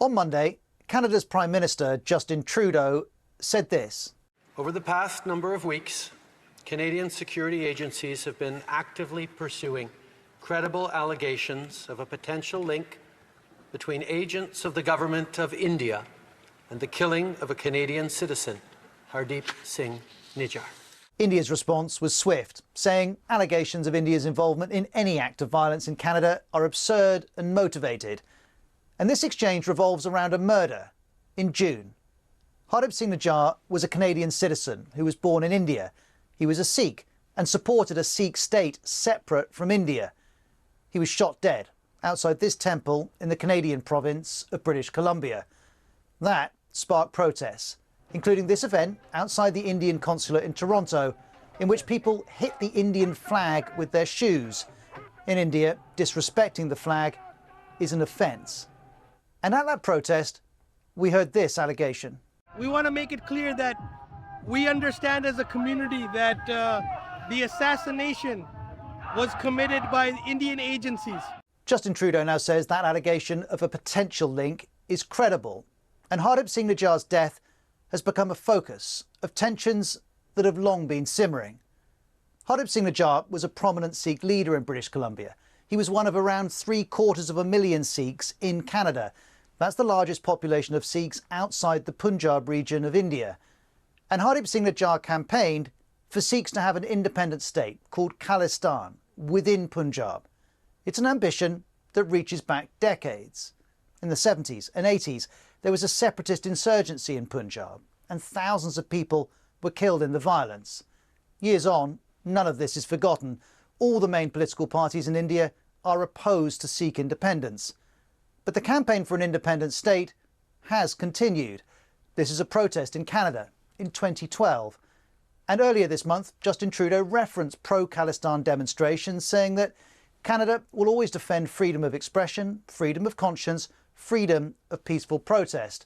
On Monday, Canada's Prime Minister, Justin Trudeau, said this. Over the past number of weeks, Canadian security agencies have been actively pursuing credible allegations of a potential link between agents of the government of India and the killing of a Canadian citizen, Hardeep Singh Nijjar. India's response was swift, saying allegations of India's involvement in any act of violence in Canada are absurd and motivated. And this exchange revolves around a murder in June. Hardeep Singh Nijjar was a Canadian citizen who was born in India. He was a Sikh and supported a Sikh state separate from India. He was shot dead outside this temple in the Canadian province of British Columbia. That sparked protests, including this event outside the Indian consulate in Toronto, in which people hit the Indian flag with their shoes. In India, disrespecting the flag is an offence. And at that protest, we heard this allegation. We want to make it clear that we understand as a community that the assassination was committed by Indian agencies. Justin Trudeau now says that allegation of a potential link is credible, and Hardeep Singh Nijjar's death has become a focus of tensions that have long been simmering. Hardeep Singh Nijjar was a prominent Sikh leader in British Columbia. He was one of around 750,000 Sikhs in Canada. That's the largest population of Sikhs outside the Punjab region of India. And Hardeep Singh Nijjar campaigned for Sikhs to have an independent state called Khalistan within Punjab. It's an ambition that reaches back decades. In the 70s and 80s, there was a separatist insurgency in Punjab, and thousands of people were killed in the violence. Years on, none of this is forgotten. All the main political parties in India are opposed to Sikh independence. But the campaign for an independent state has continued. This is a protest in Canada in 2012. And earlier this month, Justin Trudeau referenced pro-Khalistan demonstrations, saying that Canada will always defend freedom of expression, freedom of conscience, freedom of peaceful protest.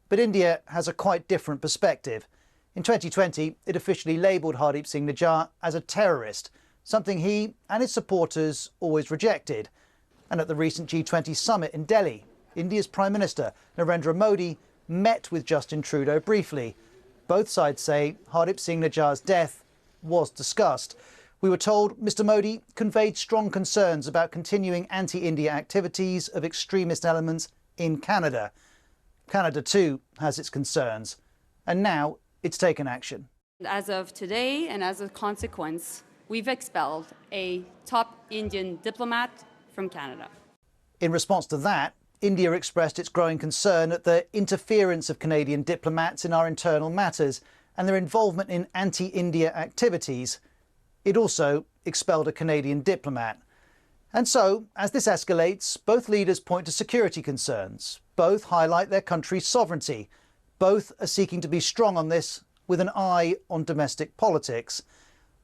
But India has a quite different perspective. In 2020, it officially labelled Hardeep Singh Nijjar as a terrorist, something he and his supporters always rejected. And at the recent G20 summit in Delhi, India's Prime Minister, Narendra Modi, met with Justin Trudeau briefly. Both sides say Hardeep Singh Nijjar's death was discussed. We were told Mr Modi conveyed strong concerns about continuing anti-India activities of extremist elements in Canada. Canada too has its concerns, and now it's taken action. As of today, and as a consequence, we've expelled a top Indian diplomat from Canada. In response to that, India expressed its growing concern at the interference of Canadian diplomats in our internal matters and their involvement in anti-India activities. It also expelled a Canadian diplomat. And so, as this escalates, both leaders point to security concerns. Both highlight their country's sovereignty. Both are seeking to be strong on this with an eye on domestic politics.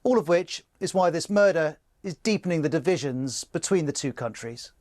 All of which is why this murder is deepening the divisions between the two countries.